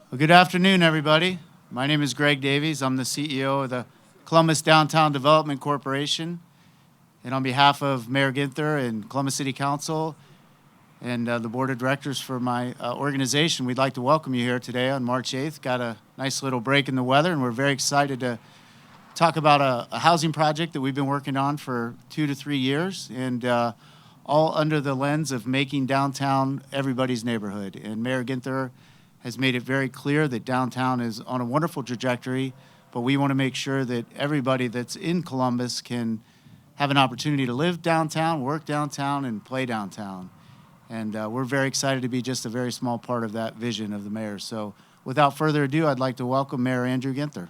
Well, good afternoon, everybody. My name is Greg Davies. I'm the CEO of the Columbus Downtown Development Corporation. And on behalf of Mayor Ginther and Columbus City Council and the board of directors for my organization, we'd like to welcome you here today on March 8th. Got a nice little break in the weather, and we're very excited to talk about a housing project that we've been working on for 2 to 3 years, and all under the lens of making downtown everybody's neighborhood. And Mayor Ginther has made it very clear that downtown is on a wonderful trajectory, but we want to make sure that everybody that's in Columbus can have an opportunity to live downtown, work downtown, and play downtown. And we're very excited to be just a very small part of that vision of the mayor. So without further ado, I'd like to welcome Mayor Andrew Ginther.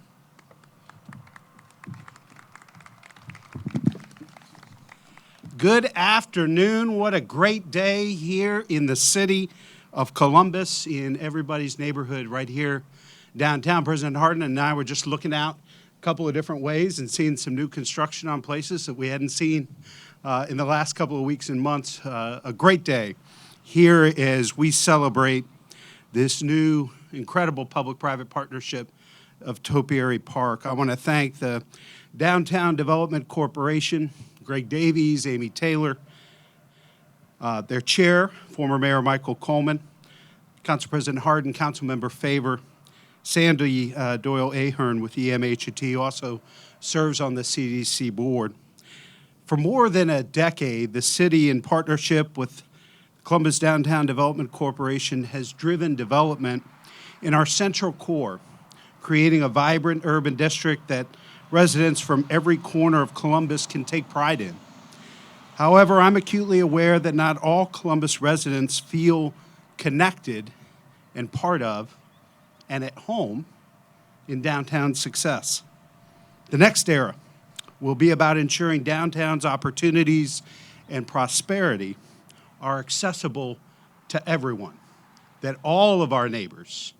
Good afternoon. What a great day here in the city of Columbus, in everybody's neighborhood right here downtown. President Hardin and I were just looking out a couple of different ways and seeing some new construction on places that we hadn't seen in the last couple of weeks and months. A great day here as we celebrate this new incredible public-private partnership of Topiary Park. I want to thank the Downtown Development Corporation, Greg Davies, Amy Taylor, their chair, former Mayor Michael Coleman, Council President Hardin, Councilmember Favor, Sandy Doyle Ahern with the Emhnt, also serves on the Cddc board. For more than a decade, the city, in partnership with Columbus Downtown Development Corporation, has driven development in our central core, creating a vibrant urban district that residents from every corner of Columbus can take pride in. However, I'm acutely aware that not all Columbus residents feel connected and part of and at home in downtown success. The next era will be about ensuring downtown's opportunities and prosperity are accessible to everyone, that all of our neighbors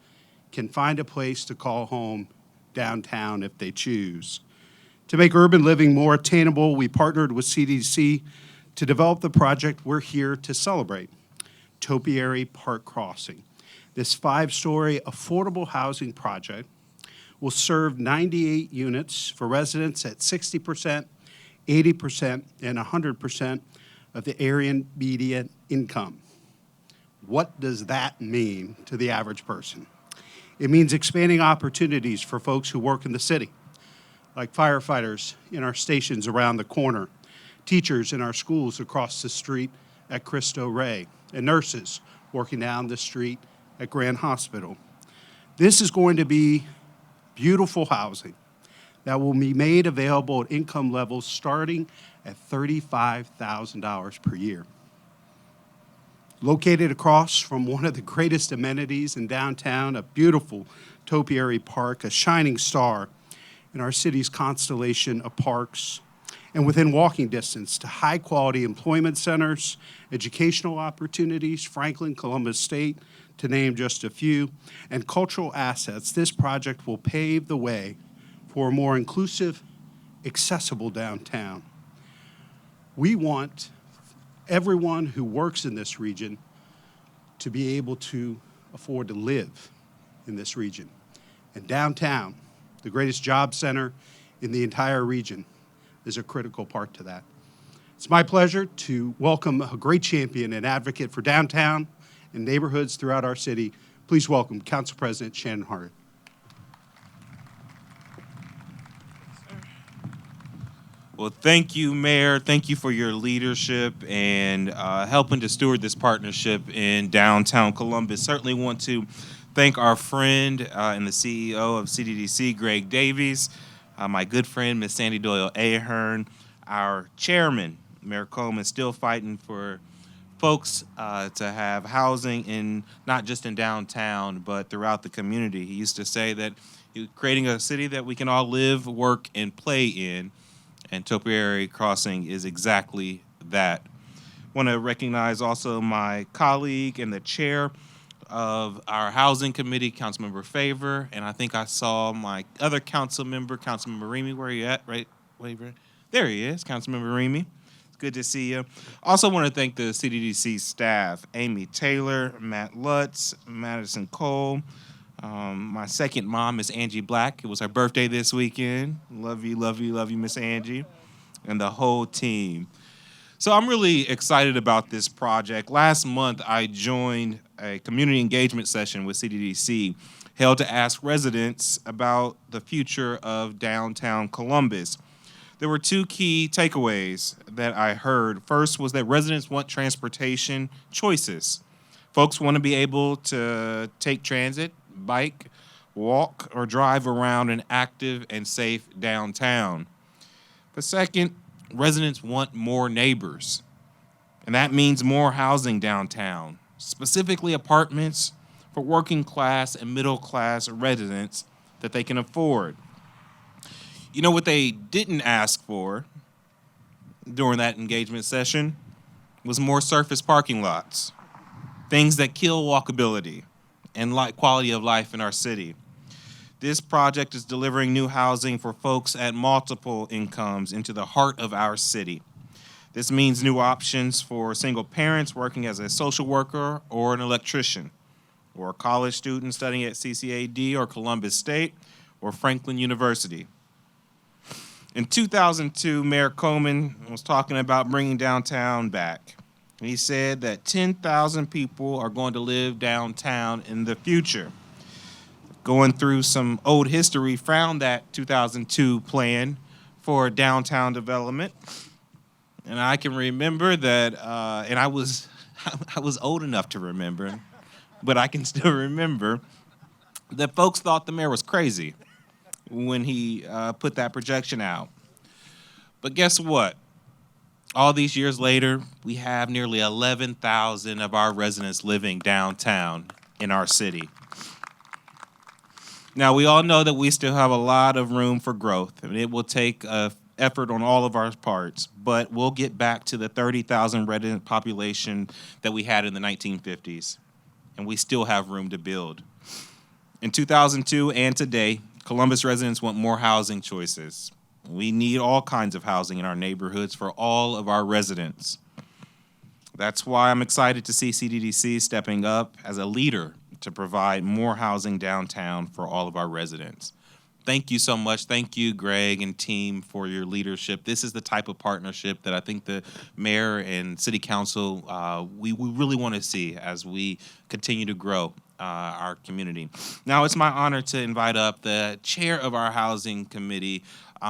can find a place to call home downtown if they choose. To make urban living more attainable, we partnered with Cddc to develop the project we're here to celebrate, Topiary Park Crossing. This 5-story affordable housing project will serve 98 units for residents at 60%, 80%, and 100% of the area median income. What does that mean to the average person? It means expanding opportunities for folks who work in the city, like firefighters in our stations around the corner, teachers in our schools across the street at Cristo Rey, and nurses working down the street at Grand Hospital. This is going to be beautiful housing that will be made available at income levels starting at $35,000 per year. Located across from one of the greatest amenities in downtown, a beautiful Topiary Park, a shining star in our city's constellation of parks, and within walking distance to high-quality employment centers, educational opportunities, Franklin, Columbus State, to name just a few, and cultural assets, this project will pave the way for a more inclusive, accessible downtown. We want everyone who works in this region to be able to afford to live in this region. And downtown, the greatest job center in the entire region, is a critical part to that. It's my pleasure to welcome a great champion and advocate for downtown and neighborhoods throughout our city. Please welcome Council President Shannon Hart. Well, thank you, Mayor. Thank you for your leadership and helping to steward this partnership in downtown Columbus. Certainly want to thank our friend and the CEO of Cddc, Greg Davies, my good friend, Miss Sandy Doyle Ahern, our chairman, Mayor Coleman, still fighting for folks to have housing in not just in downtown, but throughout the community. He used to say that he was creating a city that we can all live, work, and play in, and Topiary Crossing is exactly that. Want to recognize also my colleague and the chair of our housing committee, Councilmember Favor, and I think I saw my other Councilmember Remy. Where are you at? Right, there he is, Councilmember Remy. It's good to see you. Also want to thank the CDDC staff, Amy Taylor, Matt Lutz, Madison Cole, My second mom is Angie Black. It was her birthday this weekend. Love you, love you, love you, Miss Angie, and the whole team. So I'm really excited about this project. Last month, I joined a community engagement session with Cddc held to ask residents about the future of downtown Columbus. There were two key takeaways that I heard. First was that residents want transportation choices. Folks want to be able to take transit, bike, walk, or drive around an active and safe downtown. The second, residents want more neighbors, and that means more housing downtown, specifically apartments for working class and middle class residents that they can afford. You know what they didn't ask for during that engagement session was more surface parking lots, things that kill walkability and quality of life in our city. This project is delivering new housing for folks at multiple incomes into the heart of our city. This means new options for single parents working as a social worker or an electrician, or a college student studying at CCAD or Columbus State or Franklin University. In 2002, Mayor Coleman was talking about bringing downtown back. He said that 10,000 people are going to live downtown in the future. Going through some old history, found that 2002 plan for downtown development. And I can remember that, and I was old enough to remember, but I can still remember that folks thought the mayor was crazy when he put that projection out. But guess what? All these years later, we have nearly 11,000 of our residents living downtown in our city. Now, we all know that we still have a lot of room for growth, and it will take effort on all of our parts, but we'll get back to the 30,000 resident population that we had in the 1950s, and we still have room to build. In 2002 and today, Columbus residents want more housing choices. We need all kinds of housing in our neighborhoods for all of our residents. That's why I'm excited to see Cddc stepping up as a leader to provide more housing downtown for all of our residents. Thank you so much. Thank you, Greg and team, for your leadership. This is the type of partnership that I think the mayor and city council, we really want to see as we continue to grow our community. Now, it's my honor to invite up the chair of our housing committee,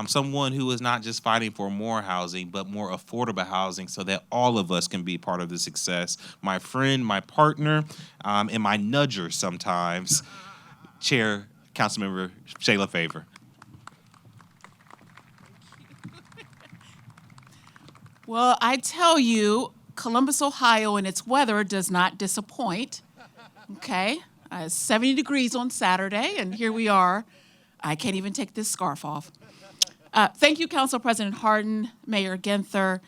someone who is not just fighting for more housing, but more affordable housing so that all of us can be part of the success. My friend, my partner, and my nudger sometimes, Chair, Councilmember Shayla Favor. Well, I tell you, Columbus, Ohio, and its weather does not disappoint. Okay, 70 degrees on Saturday, and here we are. I can't even take this scarf off. Thank you, Council President Hardin, Mayor Ginther.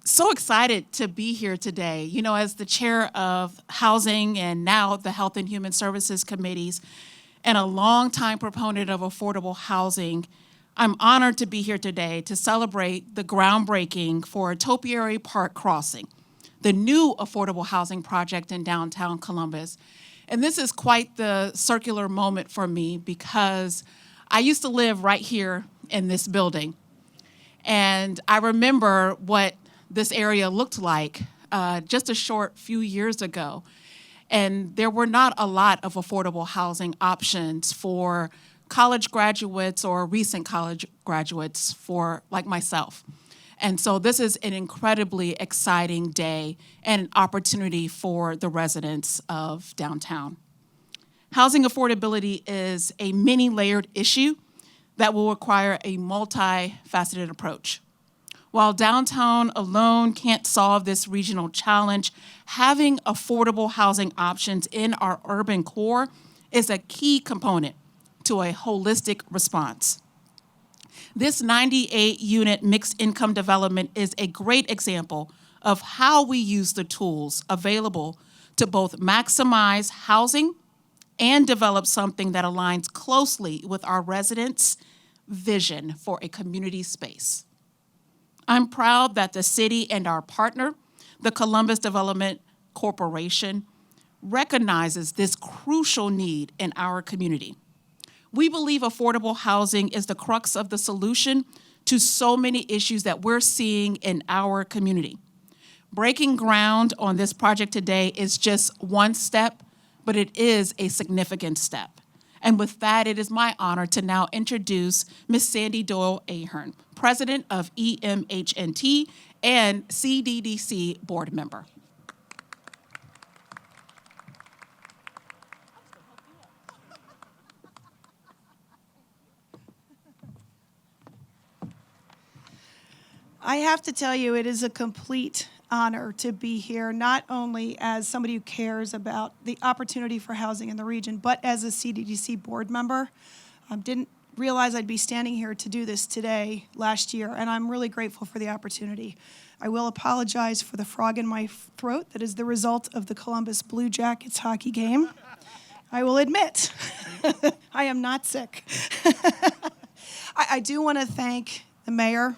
So excited to be here today. You know, as the chair of Housing and now the Health and Human Services Committees, and a longtime proponent of affordable housing, I'm honored to be here today to celebrate the groundbreaking for Topiary Park Crossing, the new affordable housing project in downtown Columbus. And this is quite the circular moment for me because I used to live right here in this building. And I remember what this area looked like just a short few years ago. And there were not a lot of affordable housing options for college graduates or recent college graduates for like myself. And so this is an incredibly exciting day and an opportunity for the residents of downtown. Housing affordability is a many-layered issue that will require a multifaceted approach. While downtown alone can't solve this regional challenge, having affordable housing options in our urban core is a key component to a holistic response. This 98-unit mixed income development is a great example of how we use the tools available to both maximize housing and develop something that aligns closely with our residents' vision for a community space. I'm proud that the city and our partner, the Columbus Development Corporation, recognizes this crucial need in our community. We believe affordable housing is the crux of the solution to so many issues that we're seeing in our community. Breaking ground on this project today is just one step, but it is a significant step. And with that, it is my honor to now introduce Ms. Sandy Doyle Ahern, President of Emhnt and Cddc Board Member. I have to tell you, it is a complete honor to be here, not only as somebody who cares about the opportunity for housing in the region, but as a CDDC board member. Didn't realize I'd be standing here to do this today last year, and I'm really grateful for the opportunity. I will apologize for the frog in my throat that is the result of the Columbus Blue Jackets hockey game. I will admit, I am not sick. I do want to thank the mayor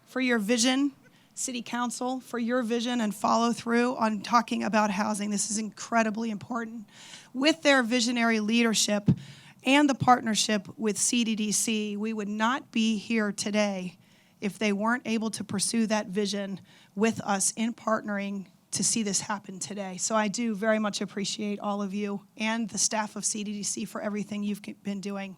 for your vision, City Council for your vision and follow through on talking about housing. This is incredibly important. With their visionary leadership and the partnership with CDDC, we would not be here today if they weren't able to pursue that vision with us in partnering to see this happen today. So I do very much appreciate all of you and the staff of CDDC for everything you've been doing.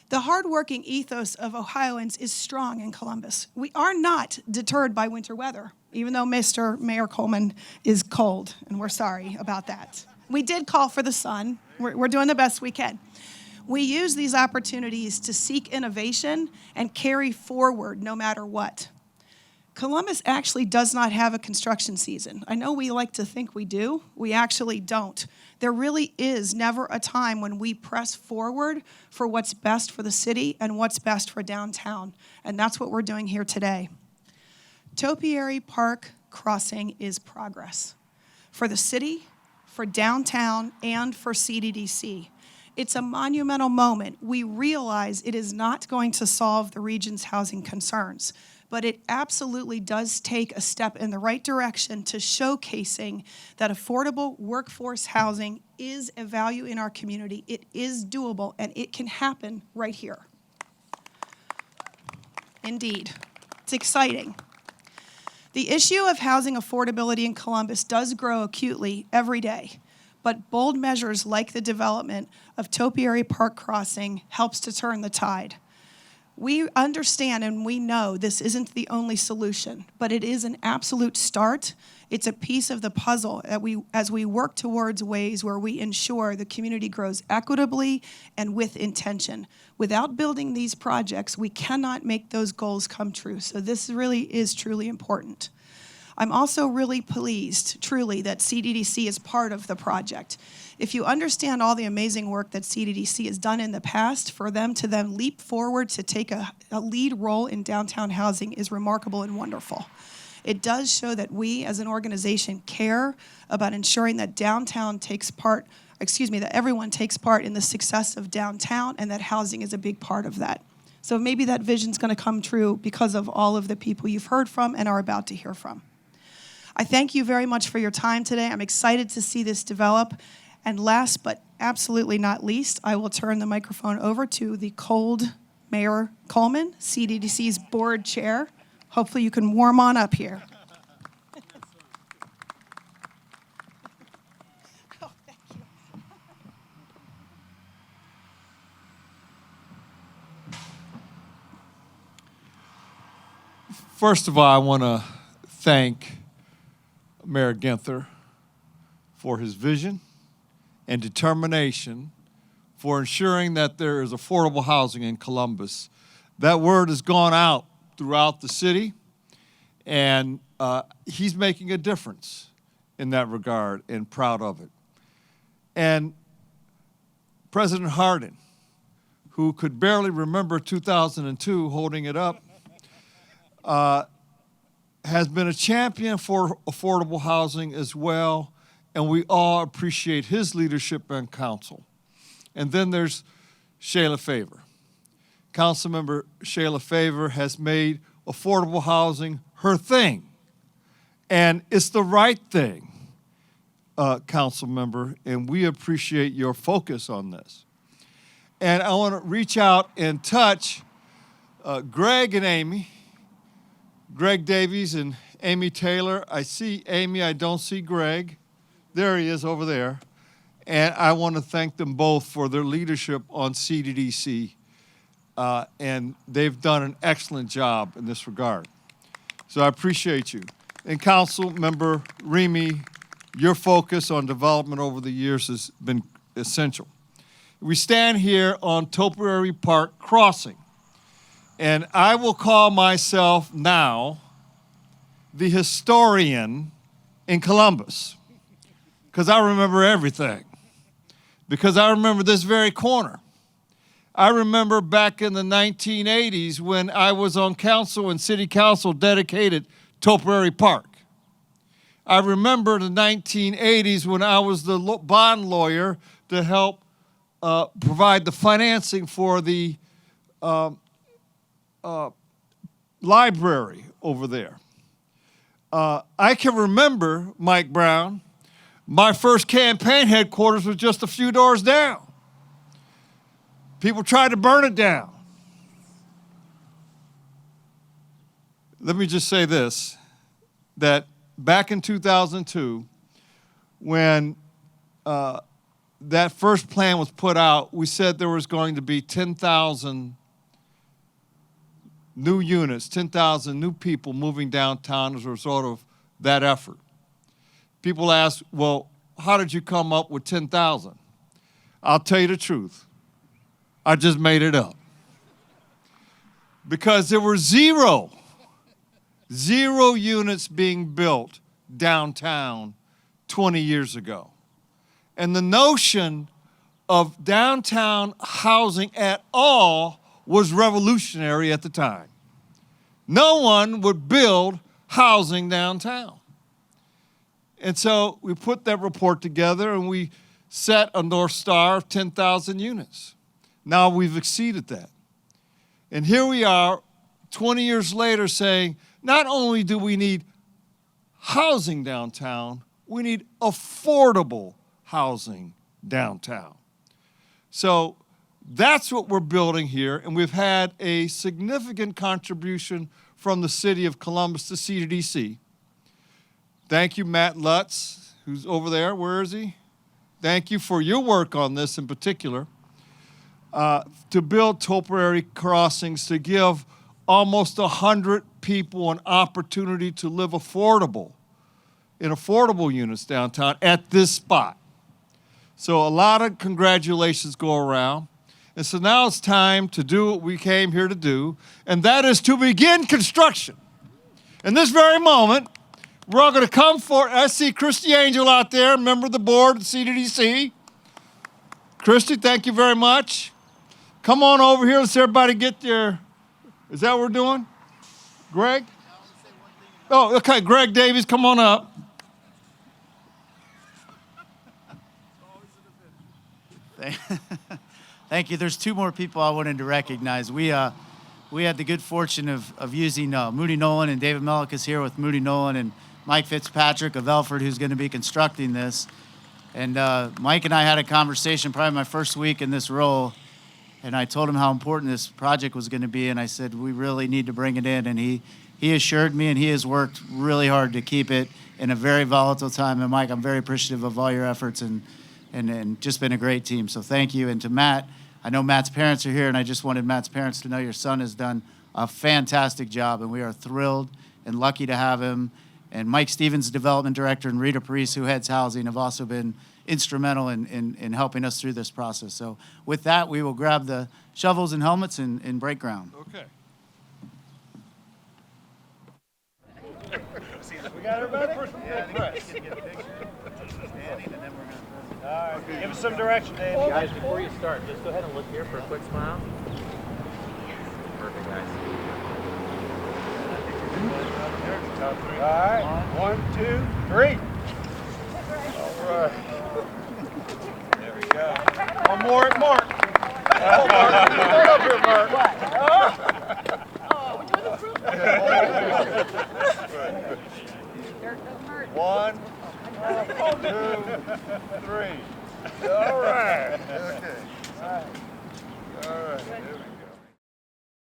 The hardworking ethos of Ohioans is strong in Columbus. We are not deterred by winter weather, even though Mr. Mayor Coleman is cold, and we're sorry about that. We did call for the sun. We're doing the best we can. We use these opportunities to seek innovation and carry forward no matter what. Columbus actually does not have a construction season. I know we like to think we do. We actually don't. There really is never a time when we press forward for what's best for the city and what's best for downtown. And that's what we're doing here today. Topiary Park Crossing is progress for the city, for downtown, and for CDDC. It's a monumental moment. We realize it is not going to solve the region's housing concerns, but it absolutely does take a step in the right direction to showcasing that affordable workforce housing is a value in our community. It is doable, and it can happen right here. Indeed. It's exciting. The issue of housing affordability in Columbus does grow acutely every day, but bold measures like the development of Topiary Park Crossing helps to turn the tide. We understand and we know this isn't the only solution, but it is an absolute start. It's a piece of the puzzle that as we work towards ways where we ensure the community grows equitably and with intention. Without building these projects, we cannot make those goals come true. So this really is truly important. I'm also really pleased, truly, that CDDC is part of the project. If you understand all the amazing work that CDDC has done in the past, for them to then leap forward to take a lead role in downtown housing is remarkable and wonderful. It does show that we as an organization care about ensuring that that everyone takes part in the success of downtown and that housing is a big part of that. So maybe that vision's going to come true because of all of the people you've heard from and are about to hear from. I thank you very much for your time today. I'm excited to see this develop. And last but absolutely not least, I will turn the microphone over to the cold Mayor Coleman, CDDC's board chair. Hopefully you can warm on up here. Oh, thank you. First of all, I want to thank Mayor Ginther for his vision and determination for ensuring that there is affordable housing in Columbus. That word has gone out throughout the city, and he's making a difference in that regard and proud of it. And President Hardin, who could barely remember 2002 holding it up, has been a champion for affordable housing as well, and we all appreciate his leadership and counsel. And then there's Shayla Favor. Councilmember Shayla Favor has made affordable housing her thing, and it's the right thing. council member, and we appreciate your focus on this. And I want to reach out and touch Greg and Amy, Greg Davies and Amy Taylor. I see Amy, I don't see Greg. There he is over there. And I want to thank them both for their leadership on CDDC. And they've done an excellent job in this regard. So I appreciate you. And Councilmember Remy, your focus on development over the years has been essential. We stand here on Topiary Park Crossing, and I will call myself now the historian in Columbus, because I remember everything, because I remember this very corner. I remember back in the 1980s when I was on council and city council dedicated Topiary Park. I remember the 1980s when I was the bond lawyer to help provide the financing for the library over there. I can remember, Mike Brown, my first campaign headquarters was just a few doors down. People tried to burn it down. Let me just say this, that back in 2002, when that first plan was put out, we said there was going to be 10,000 new units, 10,000 new people moving downtown as a result of that effort. People ask, well, how did you come up with 10,000? I'll tell you the truth. I just made it up. Because there were zero units being built downtown 20 years ago. And the notion of downtown housing at all was revolutionary at the time. No one would build housing downtown. And so we put that report together and we set a North Star of 10,000 units. Now we've exceeded that. And here we are 20 years later saying, not only do we need housing downtown, we need affordable housing downtown. So that's what we're building here, and we've had a significant contribution from the city of Columbus to CDC. Thank you, Matt Lutz, who's over there. Where is he? Thank you for your work on this in particular. To build Topiary crossings, to give almost 100 people an opportunity to live in affordable units downtown at this spot. So a lot of congratulations go around. And so now it's time to do what we came here to do, and that is to begin construction. In this very moment, we're all going to come forward. I see Christy Angel out there, member of the board at CDDC. Christy, thank you very much. Come on over here. Let's everybody get their, is that what we're doing? Greg? Oh, okay. Greg Davies, come on up. Thank you. There's two more people I wanted to recognize. We had the good fortune of using Moody Nolan, and David Mellick is here with Moody Nolan and Mike Fitzpatrick of Elford, who's going to be constructing this. And Mike and I had a conversation probably my first week in this role, and I told him how important this project was going to be, and I said, we really need to bring it in. And he assured me, and he has worked really hard to keep it in a very volatile time. And Mike, I'm very appreciative of all your efforts and just been a great team. So thank you. And to Matt, I know Matt's parents are here, and I just wanted Matt's parents to know your son has done a fantastic job, and we are thrilled and lucky to have him. And Mike Stevens, development director, and Rita Parise, who heads housing, have also been instrumental in helping us through this process. So with that, we will grab the shovels and helmets and break ground. Okay. We got everybody? All right, give us some direction, Dave. Guys, before you start, just go ahead and look here for a quick smile. Perfect, guys. All right, 1, 2, 3. All right. There we go. One more at Mark. Come up here, Mark. Oh, we're doing the proof. 1, 2, 3. All right.